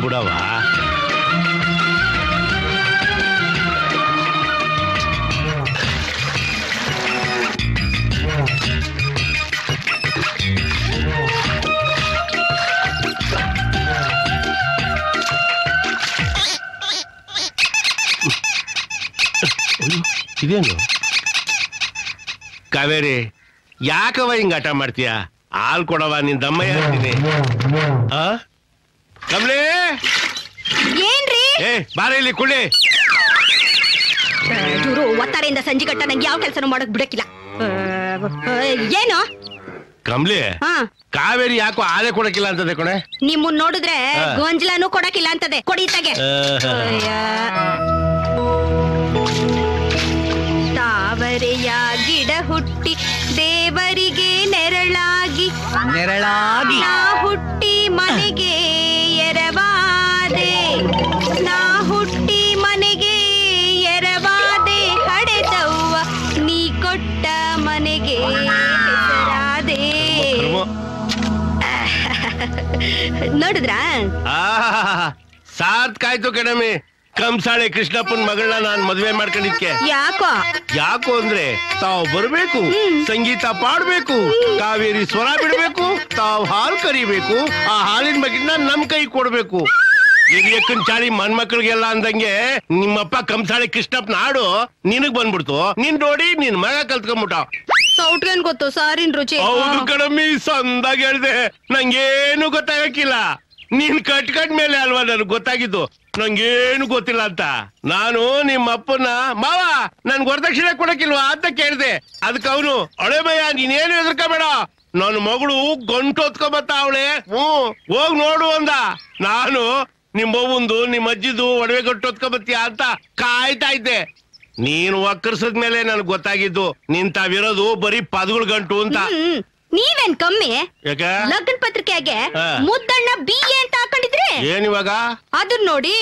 ಬಿಡವ ಇದೇನು ಕಾವೇರಿ ಯಾಕವ ಹಿಂಗ ಆಟ ಮಾಡ್ತೀಯ? ಹಾಲ್ ಕೊಡವ, ನಿನ್ ದಮ್ಮಯ್ಯ ಅಂತೀನಿ. ಕಮಲೇ ಏನ್ರಿ? ಬಾರ ಇಲ್ಲಿ ಕುಳ್ಳಿ. ಇವರು ಒತ್ತಾರೆಯಿಂದ ಸಂಜೆ ಗಟ್ಟ ನಂಗೆ ಯಾವ ಕೆಲಸನೂ ಮಾಡಕ್ ಬಿಡಕ್ಕಿಲ್ಲ. ಏನು ಕಮಲಿ, ಕಾವೇರಿ ಯಾಕೋ ಆಲೆ ಕೊಡಕ್ಕಿಲ್ಲ ಅಂತದೆ ಕಣೆ. ನಿಮ್ಮನ್ ನೋಡಿದ್ರೆ ಗೊಂಜಲಾನು ಕೊಡಕ್ಕಿಲ್ಲ ಅಂತದೆ. ಕೊಡಿತಾಗೆ ತಾವರೆಯ ಗಿಡ ಹುಟ್ಟಿ ದೇವರಿಗೆ ನೆರಳಾಗಿ ನಾ ಹುಟ್ಟಿ ಮನೆಗೆ ಎರವಾದೆ, ನಾ ಹುಟ್ಟಿ ಮನೆಗೆ ಎರವಾದೆ, ಹಡೆದವ್ವ ನೀ ಕೊಟ್ಟ ಮನೆಗೆ ಹೆಸರಾದೆ. ನೋಡಿದ್ರ ಸಾರ್ಥಕಾಯ್ತು ಕಣಮಿ. ಕಂಸಾಳೆ ಕೃಷ್ಣಪ್ಪನ್ ಮಗಳನ್ನ ನಾನ್ ಮದ್ವೆ ಮಾಡ್ಕೊಂಡಿದ್ಕೆ. ಯಾಕೋ ಅಂದ್ರೆ ತಾವ್ ಬರ್ಬೇಕು, ಸಂಗೀತ ಪಾಡ್ಬೇಕು, ಕಾವೇರಿ ಸ್ವರ ಬಿಡ್ಬೇಕು, ತಾವ್ ಹಾಲು ಕರಿಬೇಕು, ಆ ಹಾಲಿನ ಬಗ್ಗಿನ ನಮ್ ಕೈ ಕೊಡ್ಬೇಕು. ಹಿರಿಯಕ್ಕನ್ ಚಾಳಿ ಮನ್ಮಕ್ಳಿಗೆಲ್ಲ ಅಂದಂಗೆ ನಿಮ್ಮಪ್ಪ ಕಂಸಾಳೆ ಕೃಷ್ಣಪ್ಪನ ಹಾಡು ನಿನಗ್ ಬಂದ್ಬಿಡ್ತು. ನಿನ್ ನೋಡಿ ನಿನ್ ಮಗ ಕಲ್ತ್ಕೊಂಡ್ಬಿಟ್ಟ. ಸೌಟ್ಗೇನ್ ಗೊತ್ತು ಸಾರಿನ ರುಚಿ. ಹೌದು ಕಣಮ್ಮಿ, ಸಂದಾಗ ಹೇಳ್ದೆ. ನಂಗೇನು ಗೊತ್ತಾಗಕ್ಕಿಲ್ಲ. ನೀನ್ ಕಟ್ ಮೇಲೆ ಅಲ್ವಾ ನನ್ಗೆ ಗೊತ್ತಾಗಿದ್ದು. ನಂಗೇನು ಗೊತ್ತಿಲ್ಲ ಅಂತ. ನಾನು ನಿಮ್ಮ ಅಪ್ಪನ ಮಾವ ನನ್ಗೆ ವರದಕ್ಷಿಣೆ ಕೊಡಕ್ಕಿಲ್ವಾ ಅಂತ ಕೇಳ್ದೆ. ಅದಕ್ಕೆ ಅವನು ಅಳೆಮಯ್ಯ ನೀನೇನು ಹೆದರ್ಕೋಬೇಡ, ನನ್ನ ಮಗಳು ಗಂಟು ಹೊತ್ಕೊಂಬತ್ತ ಅವಳೆ, ಹೋಗ್ ನೋಡು ಅಂದ. ನಾನು ನಿಮ್ಮವ್ವಂದು ನಿಮ್ಮ ಅಜ್ಜಿದು ಒಡವೆ ಗಂಟು ಹೊತ್ಕೊಂಬತ್ತೀಯ ಅಂತ ಕಾಯ್ತಾ ಇದ್ದೆ. ನೀನು ಒಕ್ಕರ್ಸದ್ಮೇಲೆ ನನ್ಗೆ ಗೊತ್ತಾಗಿದ್ದು ನಿಂತಾವಿರೋದು ಬರೀ ಪದಗಳು ಗಂಟು ಅಂತ. ನೀವೇನ್ ಕಮ್ಮಿ? ಲಗ್ನ ಪತ್ರಿಕೆಗೆ ಮುದ್ದಣ್ಣ BA ಅಂತ ಹಾಕೊಂಡಿದ್ರಿ. ಏನಿವಾಗ ಅದನ್ನ ನೋಡಿ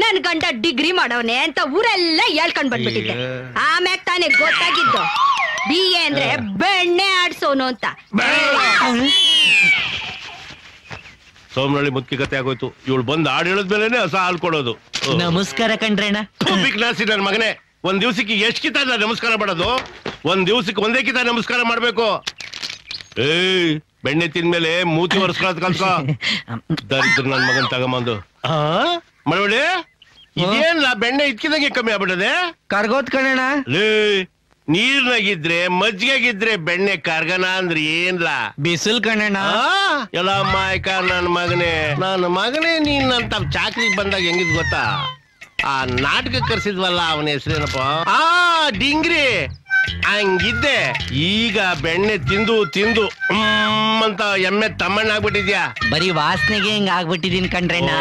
ನನ್ ಗಂಡ ಡಿಗ್ರಿ ಮಾಡವನೆ ಅಂತ ಊರೆಲ್ಲ ಹೇಳ್ಕೊಂಡ್ ಬಂದ್ಬಿಟ್ಟಿದ್ದೆ. ಆಮ್ಯಾಗ ತಾನೇ ಗೊತ್ತಾಗಿದ್ದು BA ಅಂದ್ರೆ ಬೆಣ್ಣೆ ಆಡ್ಸೋನು ಅಂತ. ಸೋಮನಳ್ಳಿ ಮುದ್ಕಿ ಕತೆ ಆಗೋಯ್ತು. ಇವಳು ಬಂದ್ ಹಾಡು ಹೇಳದ್ಮೇಲೆ ಹೊಸ ಹಾಲು ಕೊಡೋದು. ನಮಸ್ಕಾರ ಕಣ್ರಣ್ಣ. ನನ್ ಮಗನೇ, ಒಂದ್ ದಿವ್ಸಕ್ಕೆ ಎಷ್ಟ್ ಕಿತ ನಮಸ್ಕಾರ ಮಾಡೋದು? ಒಂದ್ ದಿವ್ಸಕ್ಕೆ ಒಂದೇ ಕಿತ ನಮಸ್ಕಾರ ಮಾಡ್ಬೇಕು. ಬೆಣ್ಣೆ ತಿಂದ್ಮೇಲೆ ಮೂತಿ ಒರೆಸ್ಕೊಳ್ಳೋದ್ ಕಲ್ಸೋ. ದರಿದ್ರ ನನ್ ಮಗನ್ ತಗೊಂಬಂದು ಮಳವಳ್ಳಿ, ಇದೇನ್ ಬೆಣ್ಣೆ ಇಟ್ಕಿದಂಗೆ ಕಮ್ಮಿ ಆಗ್ಬಿಟ್ಟದೆ. ಕರ್ಗೋತ್ ಕಣಣ್ಣ. ನೀರ್ನಾಗಿದ್ರೆ ಮಜ್ಜಿಗೆಗಿದ್ರೆ ಬೆಣ್ಣೆ ಕರ್ಗನ ಅಂದ್ರೆ ಏನ್ಲಾ? ಬಿಸಿಲ್ ಕಣಣ್ಣ. ಎಲ್ಲ ಮಾಯಕ ನನ್ ಮಗನೇ ನೀನ್ ಅಂತ ಚಾಕ್ರಿಗೆ ಬಂದಾಗ ಹೆಂಗಿದ್ ಗೊತ್ತಾ? ಆ ನಾಟಕ ಕರ್ಸಿದ್ವಲ್ಲ, ಅವನ ಹೆಸರೇನಪ್ಪ? ಡಿಂಗ್ರಿ. ಹಂಗಿದ್ದೆ. ಈಗ ಬೆಣ್ಣೆ ತಿಂದು ತಿಂದು ಅಂತ ಎಮ್ಮೆ ತಮ್ಮಣ್ಣ ಆಗ್ಬಿಟ್ಟಿದ್ಯಾ. ಬರೀ ವಾಸನೆಗೆ ಹಿಂಗ ಆಗ್ಬಿಟ್ಟಿದೀನಿ ಕಣ್ರಣ್ಣ.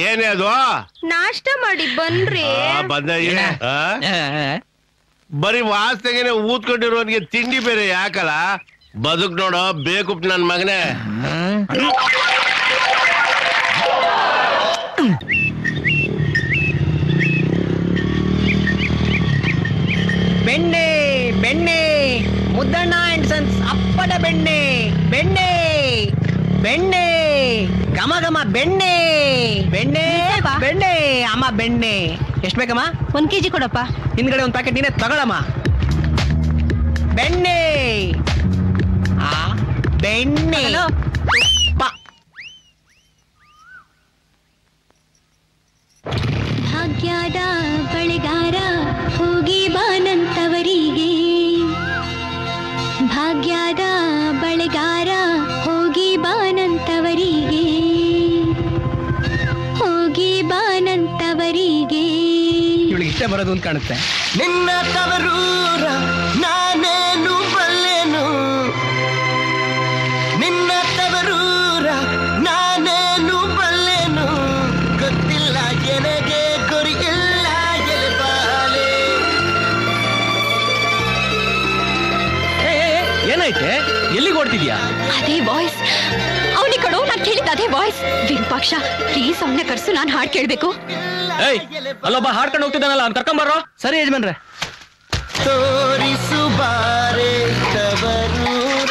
ಏನೇ ಅದು? ನಾಷ್ಟ ಮಾಡಿ ಬನ್ರಿ. ಬರೀ ವಾಸನೆಗೆನೆ ಊದ್ಕೊಂಡಿರೋನ್ಗೆ ತಿಂಡಿ ಬೇರೆ ಯಾಕಲ್ಲ? ಬದುಕ್ ನೋಡೋ ಬೇಕು ನನ್ ಮಗನೇ. ಬೆಣ್ಣೆ ಬೆಣ್ಣೆ ಮುದ್ದಣ್ಣ ಅಂಡ್ ಸನ್ಸ್ ಅಪ್ಪಟ ಬೆಣ್ಣೆ ಬೆಣ್ಣೆ ಬೆಣ್ಣೆ ಘಮ ಘಮ ಬೆಣ್ಣೆ ಬೆಣ್ಣೆ ಬೆಣ್ಣೆ ಅಮ್ಮ ಬೆಣ್ಣೆ. ಎಷ್ಟ್ ಬೇಕಮ್ಮ? 1 kg ಕೊಡಪ್ಪ. ಹಿಂದ್ಗಡೆ 1 ಪ್ಯಾಕೆಟ್ ನೀನೆ ತಗೊಳಮ್ಮ. ಬೆಣ್ಣೆ ಬೆಣ್ಣೆ ಭಾಗ್ಯದ ಬಳೆಗಾರ ಹೋಗಿ ಬಾನಂತವರಿಗೆ, ಭಾಗ್ಯದ ಬಳೆಗಾರ ಹೋಗಿ ಬಾನಂತವರಿಗೆ, ಹೋಗಿ ಬಾನಂತವರಿಗೆ. ಇವಳಿಗೆ ಇಷ್ಟ ಬರೋದು ಅಂತ ಕಾಣುತ್ತೆ. ನಿನ್ನ ತವರೂರ ನಾನೇನು ಬಲ್ಲೆನು, ನಿನ್ನ ತವರೂರ ನಾನೇನು ಬಲ್ಲೆನು, ಗೊತ್ತಿಲ್ಲ ಎನಗೆ ಗುರಿ ಇಲ್ಲ ಎಲೆಬಾಲೆ. ಏನಾಯ್ತೆ? ಎಲ್ಲಿಗೆ ಓಡ್ತಿದ್ಯಾ? ಅದೇ ವಾಯ್ಸ್ ಅವನಿ ಕಡು. ನಾನು ಅದೇ ವಾಯ್ಸ್. ವಿರೂಪಾಕ್ಷ ಪ್ಲೀಸ್ ಅವನ್ನ ಕರ್ಸು, ನಾನ್ ಹಾಡ್ ಕೇಳ್ಬೇಕು. ಏಯ್ ಅಲ್ಲೊಬ್ಬ ಹಾಡ್ಕೊಂಡು ಹೋಗ್ತಿದ್ದಾನಲ್ಲ ಅವ್ನ್ ಕರ್ಕೊಂಬರ್ರೋ. ಸರಿ ಯಜಮಾನ್ರೆ. ತೋರಿಸು ಬಾರೆ ತವರೂರ.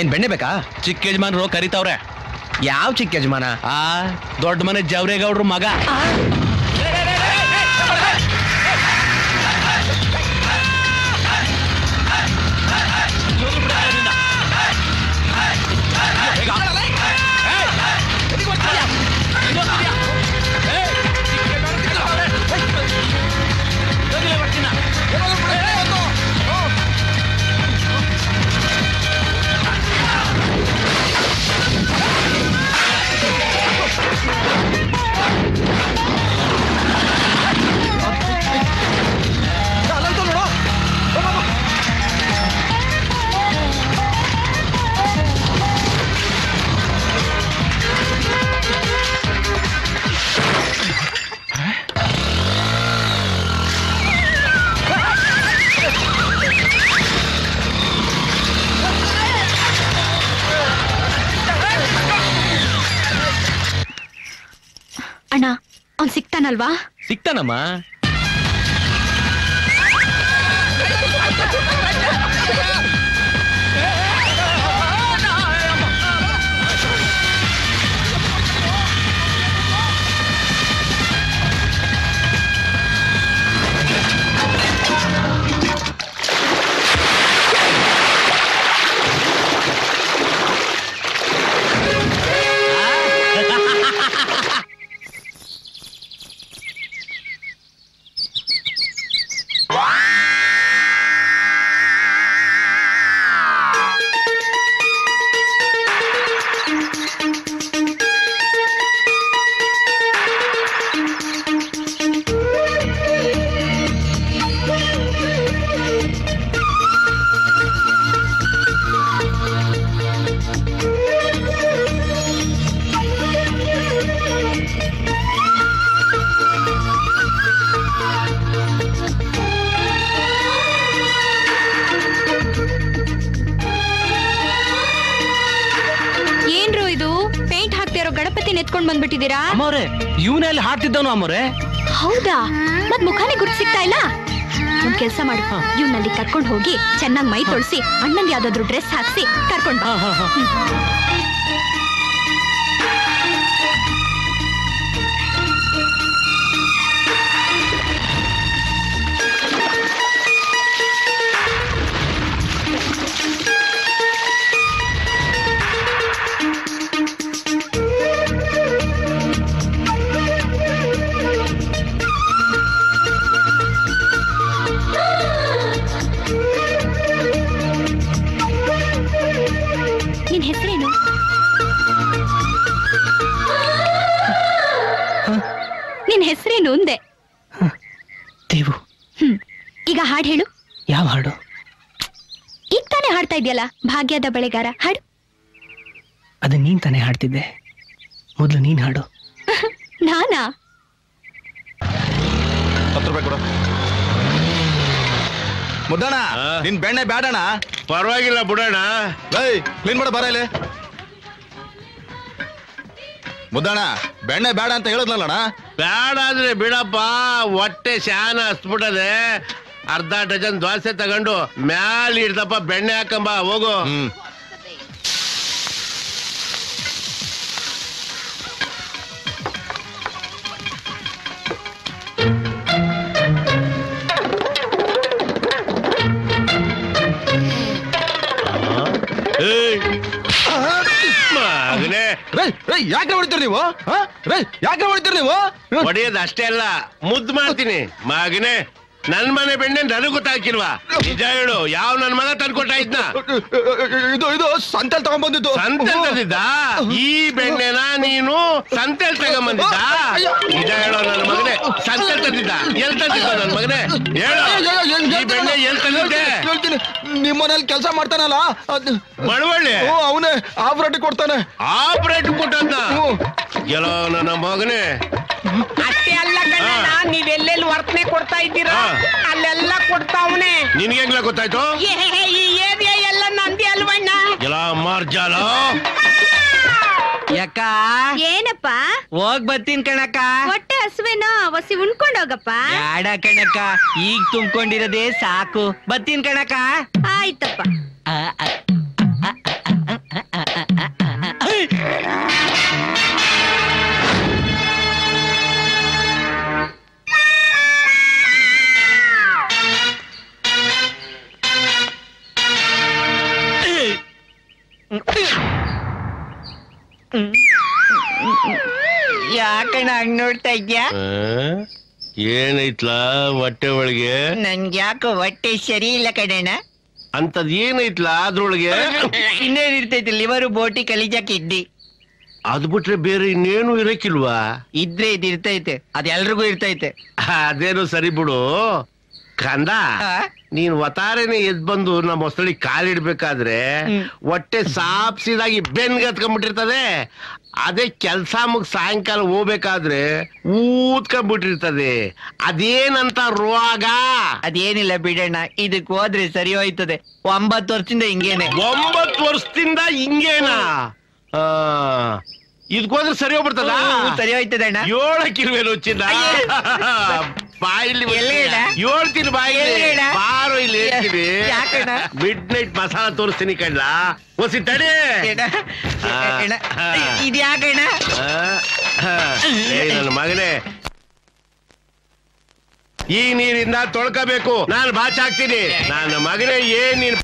ಏನ್ ಬೆಣ್ಣೆ ಬೇಕಾ? ಚಿಕ್ಕ ಯಜಮಾನ್ರು ಕರಿತಾವ್ರೆ. ಯಾವ ಚಿಕ್ಕ ಯಜಮಾನ? ದೊಡ್ಡ ಮನೆ ಜವರೇಗೌಡ್ರು ಮಗ. ಅಣ್ಣ ಅವ್ನ್ ಸಿಗ್ತಾನಲ್ವಾ? ಸಿಗ್ತಾನಮ್ಮ. ಎತ್ಕೊಂಡ್ ಬಂದ್ಬಿಟ್ಟಿದ್ದೀರಾ? ಅಮ್ಮವ್ರೆ ಇವನಲ್ಲಿ ಹಾಡ್ತಿದ್ದವನು ಅಮ್ಮವ್ರೆ. ಹೌದಾ? ಮತ್ ಮುಖಾನೇ ಗುರ್ತು ಸಿಗ್ತಾ ಇಲ್ಲ. ಒಂದ್ ಕೆಲ್ಸ ಮಾಡು, ಇವ್ನಲ್ಲಿ ಕರ್ಕೊಂಡ್ ಹೋಗಿ ಚೆನ್ನಾಗಿ ಮೈ ತೊಳ್ಸಿ ಅಣ್ಣಂಗೆ ಯಾವ್ದಾದ್ರು ಡ್ರೆಸ್ ಹಾಕ್ಸಿ ಕರ್ಕೊಂಡ್ ಬಾ. ನಿನ್ ಹೆಸರೇನು? ನಿನ್ ಹೆಸರೇನು ಅಂದೆ. ದೇವು. ಈಗ ಹಾಡು ಹೇಳು. ಯಾವ ಹಾಡು? ಈಗ ತಾನೇ ಹಾಡ್ತಾ ಇದೆಯಲ್ಲ, ಭಾಗ್ಯದ ಬೆಳೆಗಾರ ಹಾಡು. ಅದು ನೀನ್ ತಾನೇ ಹಾಡ್ತಿದ್ದೆ, ಮೊದಲು ನೀನ್ ಹಾಡು. ನಾನಾ? 10 ರೂಪಾಯಿ ಕೊಡು. ಮುದ್ದಣ್ಣ ನಿನ್ ಬೆಣ್ಣೆ ಬೇಡಣ. ಪರವಾಗಿಲ್ಲ ಬಿಡೋಣ. ಕ್ಲೀನ್ ಮಾಡ ಬರ ಇಲ್ಲಿ. ಮುದ್ದಣ್ಣ ಬೆಣ್ಣೆ ಬೇಡ ಅಂತ ಹೇಳಿದ್ನಲ್ಲಣ್ಣ. ಬೇಡ ಅಂದ್ರೆ ಬಿಡಪ್ಪ, ಹೊಟ್ಟೆ ಶಾನ ಹಸ್ಬಿಟ್ಟದೆ. ಅರ್ಧ ಡಜನ್ ದೋಸೆ ತಗೊಂಡು ಮ್ಯಾಲ ಇಡ್ದಪ್ಪ, ಬೆಣ್ಣೆ ಹಾಕಂಬ ಹೋಗು. ಮಗನೇ ಯಾಕೆ ಹೊಡಿತೀರಿ ನೀವು? ಯಾಕೆ ಹೊಡಿತೀರಿ ನೀವು? ಹೊಡೆಯೋದು ಅಷ್ಟೇ ಅಲ್ಲ, ಮುದ್ದು ಮಾಡ್ತೀನಿ. ಮಗನೇ, ನನ್ ಮನೆ ಬೆಣ್ಣೆ ನನಗ್ ಗೊತ್ತಾಗಿಲ್ವಾ? ನಿಜ ಹೇಳು, ಯಾವ ನನ್ ಮಗ ತಂದ್ಕೊಟ್ಟ ಇದ್ನ? ಇದು ಸಂತೆಲ್ ತಗೊಂಡ್ಬಂದಿದ್ದು. ಸಂತೆಲ್ ತಂದಿದ್ದ? ಈ ಬೆಣ್ಣೆನ ನೀನು ಸಂತೆಲ್ ತಗೊಂಬಂದಿದ್ದ? ನಿಜ ಹೇಳೋ ನನ್ನ ಮಗನೇ, ಸಂತೆಲ್ ತಂದಿದ್ದ? ಎಲ್ ತಂದಿದ್ದ ನನ್ ಮಗನೇ? ಹೇಳು, ಈ ಬೆಣ್ಣೆ ಎಲ್ ತಂದಿದ್ದೆ? ಹೇಳ್ತೀನಿ. ನಿಮ್ಮನೇಲಿ ಕೆಲಸ ಮಾಡ್ತಾನಲ್ಲ ಮಳವಳ್ಳಿ, ಅವನೇ ಆಪರೇಟ್ ಕೊಡ್ತಾನೆ. ಆಪರೇಟ್ ಕೊಟ್ಟದ್ನ? ಎಲ್ಲೋ ನನ್ನ ಮಗನೇ. ಅಷ್ಟೇ ಅಲ್ಲ ಕಣ್ಣ, ನೀವೆಲ್ಲೆಲ್ಲಿ ವರ್ತನೆ ಕೊಡ್ತಾ ಇದ್ದೀರಾ ಅಲ್ಲೆಲ್ಲ ಕೊಡ್ತಾವನೆ. ನಿನ್ಗೆ ಹೆಂಗ್ಲ ಗೊತ್ತಾಯ್ತು? ಈ ಏರಿಯಾ ಎಲ್ಲ ನಂದಿ ಅಲ್ವಾ ಏನಪ್ಪ ಹೋಗ್ ಬರ್ತೀನಿ ಕಣಕ್ಕ. ಹೊಟ್ಟೆ ಹಸುವೇನೋ ಒಸಿ ಉಣ್ಕೊಂಡೋಗಪ್ಪ. ಯಾಡ ಕಣಕ್ಕ, ಈಗ ತುಂಬ್ಕೊಂಡಿರೋದೇ ಸಾಕು. ಬರ್ತೀನಿ ಕಣಕ್ಕ. ಆಯ್ತಪ್ಪ. ಯಾಕಣ್ಣ ಹಂಗ್ ನೋಡ್ತಾ ಇದ್ಯಾ? ಏನೈತ್ಲಾ ಹೊಟ್ಟೆ ಒಳಗೆ? ನನ್ಗೆ ಯಾಕೋ ಹೊಟ್ಟೆ ಸರಿ ಇಲ್ಲ ಕಣಣ್ಣ. ಅಂತದ್ ಏನೈತ್ಲಾ ಅದ್ರೊಳಗೆ? ಇನ್ನೇನಿರ್ತೈತೆ, ಲಿವರು, ಬೋಟಿ, ಕಲಿಜ, ಕಿಡ್ನಿ. ಅದ್ ಬಿಟ್ರೆ ಬೇರೆ ಇನ್ನೇನು ಇರಕ್ಕಿಲ್ವಾ? ಇದ್ರೆ ಇದಿರ್ತೈತೆ, ಅದ್ ಎಲ್ರಿಗೂ ಇರ್ತೈತೆ. ಅದೇನು ಸರಿ ಬಿಡು ಕಂದ. ನೀನ್ ಒತಾರೆನೆ ಎದ್ ಬಂದು ನಮ್ಮ ಹೊಸಳಿ ಕಾಲಿಡ್ಬೇಕಾದ್ರೆ ಹೊಟ್ಟೆ ಸಾಪ್ಸಿದಾಗಿ ಬೆನ್ಗೆ ಹತ್ಕೊಂಡ್ಬಿಟ್ಟಿರ್ತದೆ. ಅದೇ ಕೆಲ್ಸ ಮುಗ್ ಸಾಯಂಕಾಲ ಹೋಗ್ಬೇಕಾದ್ರೆ ಊದ್ಕೊಂಡ್ಬಿಟ್ಟಿರ್ತದೆ. ಅದೇನಂತ ರೋಗ? ಅದೇನಿಲ್ಲ ಬಿಡಣ್ಣ, ಇದಕ್ ಹೋದ್ರೆ ಸರಿ ಹೋಯ್ತದೆ. 9 ವರ್ಷದಿಂದ ಹಿಂಗೇನೆ. 9 ವರ್ಷದಿಂದ ಹಿಂಗೇನಾ? ಇದಕ್ಕೋದ್ರೆ ಸರಿ ಹೋಗ್ಬಿಡ್ತದ? ಸರಿ ಹೋಯ್ತದೆ ಅಣ್ಣ. 7 ಕಿಲೋ ಚಿನ್ನ ಬಾಯಿಲಿ ಹೇಳ್ತೀನಿ. ಬಾಯಿಲಿ ಬಾರೋ ಇಲ್ಲಿ ಹೇಳ್ತೀನಿ. ಮಿಡ್ ನೈಟ್ ಮಸಾಲ ತೋರಿಸ್ತೀನಿ ಕಣ್ಣ. ಹೊಸಿ ತಡಿ. ಇದ್ಯಾಕಣ್ಣ? ನನ್ನ ಮಗನೇ, ಈ ನೀರಿಂದ ತೊಳ್ಕೋಬೇಕು. ನಾನು ಬಾಚ್ ಹಾಕ್ತೀನಿ. ನನ್ನ ಮಗನೇ, ಏನ್ ನೀನ್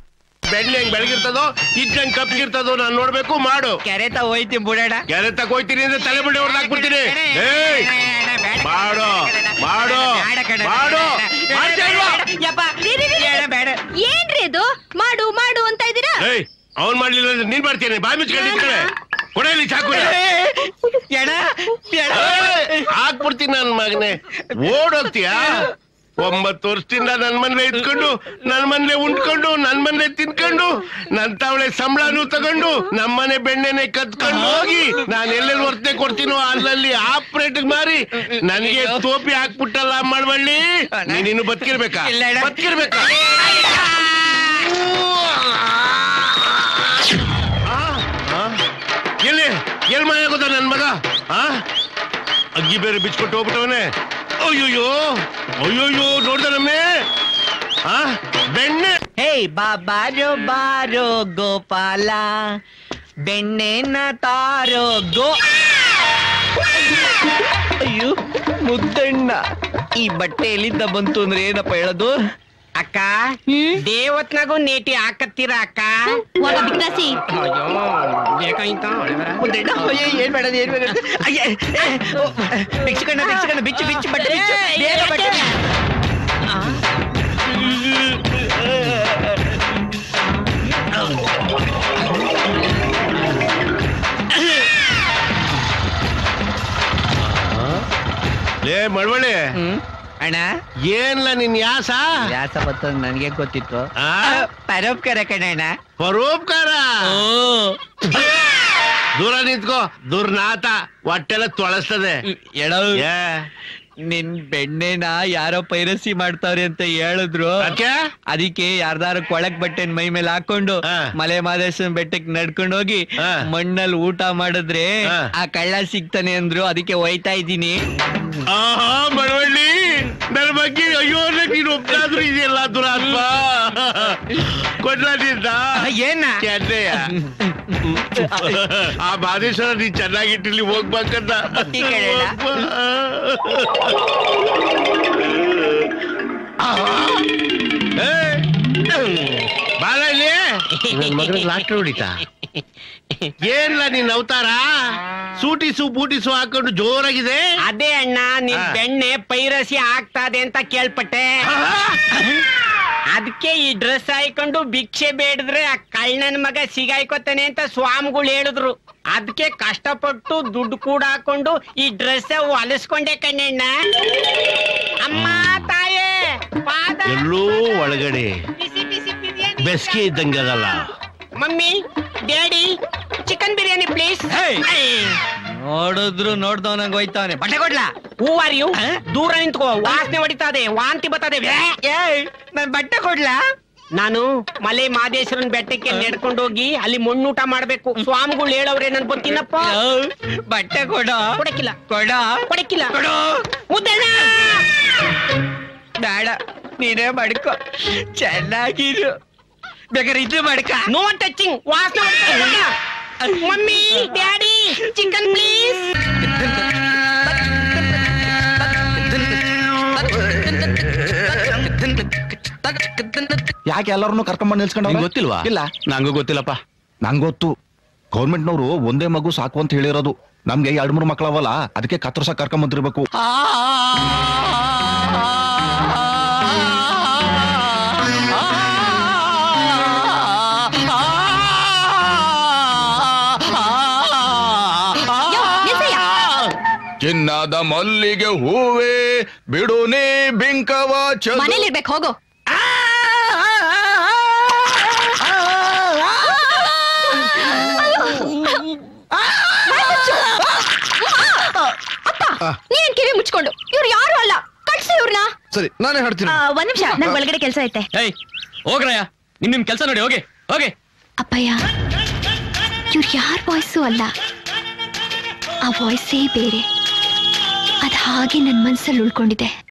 ಬೆಣ್ಣೆ ಹೆಂಗ್ ಬೆಳಗಿರ್ತದೋ ಇದ್ದಂಗ್ ಕಪ್ಪಿರ್ತದೋ ನಾನು ನೋಡ್ಬೇಕು. ಮಾಡು. ಕೆರೆ ತ ಹೋಯ್ತೀನಿ ಬಿಡೋಣ. ಕೆರೆ ತಗೋಯ್ತೀನಿ ಅಂದ್ರೆ ತಲೆ ಬುಡ್ಡೆ ಹೊಡೆದಾಕ್ಬಿಡ್ತೀನಿ. ಮಾಡು ಮಾಡು ಮಾಡು. ಏನ್ರಿ ಇದು ಮಾಡು ಮಾಡು ಅಂತ ಇದೀರಾ? ಅವ್ನ್ ಮಾಡ್ಲಿಲ್ಲ ಅಂದ್ರೆ ನೀನ್ ಮಾಡ್ತೀನಿ. ಬಾಯಿ ಮುಚ್ಕೊಂಡಿದ್ಕಡೆ ಕೊಡಲಿ ಚಾಕು ಹಾಕ್ಬಿಡ್ತೀನಿ. ನನ್ ಮಗನೇ ಓಡೋಗ್ತೀಯಾ? 9 ವರ್ಷದಿಂದ ನನ್ ಮನೇಲೆ ಇದ್ಕೊಂಡು, ನನ್ ಮನೇಲೆ ಉಂಡ್ಕೊಂಡು, ನನ್ ಮನೇಲೆ ತಿನ್ಕೊಂಡು, ನನ್ ತಾವಳೆ ಸಂಬಳನೂ ತಗೊಂಡು, ನಮ್ಮನೆ ಬೆಣ್ಣೆನೆ ಕತ್ಕೊಂಡು ಹೋಗಿ ನಾನು ಎಲ್ಲೆಲ್ಲಿ ವರ್ತನೆ ಕೊಡ್ತೀನೋ ಅಲ್ಲಲ್ಲಿ ಆಪ್ರೇಟ್ ಮಾರಿ ನನ್ಗೆ ಟೋಪಿ ಹಾಕ್ಬಿಟ್ಟಲ್ಲ ಮಾಡ್ಬಳ್ಳಿ. ನೀನು ಬದುಕಿರ್ಬೇಕಾ? ಬದುಕಿರ್ಬೇಕಾ? ಎಲ್ ಮನೆ ಆಗೋದ ನನ್ ಮಗ? ಅಗ್ಗಿ ಬೇರೆ ಬಿಚ್ಕೊಟ್ಟು ಹೋಗ್ಬಿಟ್ಟವನೆ. ಅಯ್ಯೋಯ್ಯೋ ಅಯ್ಯೋಯ್ಯೋ, ನೋಡ್ದನಮ್ಮೆ ಬೆಣ್ಣೆ. ಹೇ ಬಾರೋ ಬಾರೋ ಗೋಪಾಲ, ಬೆಣ್ಣೆನ ತಾರೋ ಗೋ. ಅಯ್ಯೋ ಮುದ್ದಣ್ಣ, ಈ ಬಟ್ಟೆ ಎಲ್ಲಿಂದ ಬಂತು ಅಂದ್ರೆ ಏನಪ್ಪ ಹೇಳೋದು? ಅಕ್ಕ, ದೇವತ್ನಾಗೂ ನೇಟಿ ಹಾಕತ್ತೀರ ಅಕ್ಕ? ಬಿಕ್ನಾಸಿ ಏನ್ ಬೇಡ ಏನ್ ಬೇಡ. ಬಿಚ್ಚು ಬಿಚ್ಚು ಬಿಚ್ಚು ಬಟ್ಟೆ ಬಿಚ್ಚು, ಬೇಗ ಬಟ್ಟೆ. ಲೇ ಮಳವಳ್ಳಿ ಅಣ್ಣ, ಏನ್ಲ ನಿನ್ ಯಾಸ? ಯಾಸ ಬತ್ತ ನನ್ಗೆ ಗೊತ್ತಿತ್ತು. ಪರೋಪಕಾರ ಕಣಣ್ಣ. ಪರೋಪಕಾರ? ದೂರ ನಿಂತ್ಕೋ, ದುರ್ನಾತ. ಹೊಟ್ಟೆಲ್ಲ ತೊಳಸ್ತದೆ. ನಿನ್ ಬೆಣ್ಣೆನ ಯಾರೋ ಪೈರಸಿ ಮಾಡ್ತಾವ್ರೆ ಅಂತ ಹೇಳಿದ್ರು. ಅದಕ್ಕೆ ಯಾರ್ದಾರು ಕೊಳಕ್ ಬಟ್ಟೆನ್ ಮೈ ಮೇಲೆ ಹಾಕೊಂಡು ಮಲೆ ಮಾದೇಶ್ವರ ಬೆಟ್ಟಕ್ಕೆ ನಡ್ಕೊಂಡು ಹೋಗಿ ಮಣ್ಣಲ್ಲಿ ಊಟ ಮಾಡಿದ್ರೆ ಆ ಕಳ್ಳ ಸಿಗ್ತಾನೆ ಅಂದ್ರು. ಅದಕ್ಕೆ ಒಯ್ತಾ ಇದ್ದೀನಿ. ಮಳವಳ್ಳಿ, ನನ್ನ ಬಗ್ಗೆ ಅಯ್ಯೋ ನೀನು ಒಪ್ಪಾದ್ರೂ ಇದೆಯಲ್ಲ ದುರಾತ್ಮ. ಕೊಡ್ಲಿದ್ದ ಏನ ಕೆನ್ನೆಯ ಆ ಮಾದೇಶ್ವರ ನೀನ್ ಚೆನ್ನಾಗಿಟ್ಟಿರ್ಲಿ, ಹೋಗ್ಬೇಕಂತ. ಬಾಳ ಇಲ್ಲಿ ನನ್ ಮಗನಿಗೆ ಲಾಟ್ರಿ ಹೊಡಿತಾ. ಏನ್ಲ ನಿನ್ ಅವತಾರ? ಸೂಟಿಸು ಬೂಟಿಸು ಹಾಕೊಂಡು ಜೋರಾಗಿದೆ. ಅದೇ ಅಣ್ಣ, ನಿನ್ ಬೆಣ್ಣೆ ಪೈರಸಿ ಆಗ್ತಾದೆ ಅಂತ ಕೇಳ್ಪಟ್ಟೆ. ಅದಕ್ಕೆ ಈ ಡ್ರೆಸ್ ಹಾಕೊಂಡು ಭಿಕ್ಷೆ ಬೇಡಿದ್ರೆ ಆ ಕಳ್ಳನ ಮಗ ಸಿಗಾಯ್ಕೋತಾನೆ ಅಂತ ಸ್ವಾಮಿಗಳು ಹೇಳಿದ್ರು. ಅದಕ್ಕೆ ಕಷ್ಟಪಟ್ಟು ದುಡ್ಡು ಕೂಡ ಹಾಕೊಂಡು ಈ ಡ್ರೆಸ್ ಹೊಲಿಸ್ಕೊಂಡೆ ಕಣ್ಣಣ್ಣ. ಅಮ್ಮ ತಾಯೇ ಪಾದ ಎಲ್ಲೋ ಒಳಗಡೆ ಬೆಸ್ಗೆ ಇದ್ದಂಗಲ್ಲ. Mummy daddy chicken biryani please. ನೋಡಿದ್ರು ನೋಡ್ದವನಂಗ್ ಹೋಯ್ತಾವನೆ. ಬಟ್ಟೆ ಕೊಡ್ಲಾ? ಹೂವಾರಿಯು ದೂರ ನಿಂತ್ಕೋ, ವಾಸನೆ ಹೊಡಿತಾದೆ, ವಾಂತಿ ಬರ್ತದೆ. ನನ್ ಬಟ್ಟೆ ಕೊಡ್ಲಾ? ನಾನು ಮಲೆ ಮಾದೇಶ್ವರನ್ ಬೆಟ್ಟಕ್ಕೆ ನಡ್ಕೊಂಡು ಹೋಗಿ ಅಲ್ಲಿ ಮಣ್ಣೂಟ ಮಾಡ್ಬೇಕು. ಸ್ವಾಮಿಗಳು ಹೇಳವ್ರೆ ನನ್ ಗೊತ್ತಿನಪ್ಪ. ಬಟ್ಟೆ ಕೊಡ ಕೊಡಕ್ಕಿಲ್ಲ ಕೊಡ ಕೊಡಕ್ಕಿಲ್ಲ ಕೊಡು. ಮುದ್ದಣ್ಣ ಬೇಡ, ನೀನೇ ಮಡ್ಕೊ, ಚೆನ್ನಾಗಿರು. ಬೇಕಾದ್ರೆ ಇದು ಮಡ್ಕ. No touching. ವಾಸನೆ ಮಮ್ಮಿ ಡ್ಯಾಡಿ ಚಿಕನ್ ಪ್ಲೀಸ್. ಯಾಕೆ ಎಲ್ಲರನ್ನು ಕರ್ಕೊಂಡ್ ನಿಲ್ಸ್ಕೊಂಡ್ ಗೊತ್ತಿಲ್ವಾ? ಇಲ್ಲ, ನಂಗೂ ಗೊತ್ತಿಲ್ಲಪ್ಪ. ನಂಗ್ ಗೊತ್ತು. ಗೌರ್ಮೆಂಟ್ನವರು ಒಂದೇ ಮಗು ಸಾಕು ಅಂತ ಹೇಳಿರೋದು. ನಮ್ಗೆ 2-3 ಮಕ್ಳವಲ್ಲ, ಅದಕ್ಕೆ ಕತ್ರಸ ಕರ್ಕೊಂಡ್ ಬಂದಿರ್ಬೇಕು. ಚಿನ್ನದ ಮಲ್ಲಿಗೆ ಹೂವೇ ಬಿಡು ನೀ ಬಿಂಕವ ಮನೇಲಿರ್ಬೇಕು, ಹೋಗು. ನೀನ್ ಕಿವಿ ಮುಚ್ಕೊಂಡು, ಇವ್ರು ಯಾರು ಅಲ್ಲ, ಕಳ್ಸಿ ಇವ್ರನ್ನ. ಸರಿ, ನಾನೇ ಹೇಳ್ತೀನಿ. ಒಂದ್ ನಿಮಿಷ, ನಂಗೆ ಒಳಗಡೆ ಕೆಲಸ ಐತೆ. ಹೋಗ್ರಯ್ಯ, ನಿಮ್ ಕೆಲಸ ನೋಡಿ. ಹೋಗಿ ಹೋಗಿ. ಅಪ್ಪಯ್ಯ, ಇವ್ರು ಯಾರ ವಾಯ್ಸು ಅಲ್ಲ, ಆ ವಾಯ್ಸೇ ಬೇರೆ. ಅದ್ ಹಾಗೆ ನನ್ ಮನ್ಸಲ್ಲಿ ಉಳ್ಕೊಂಡಿದೆ.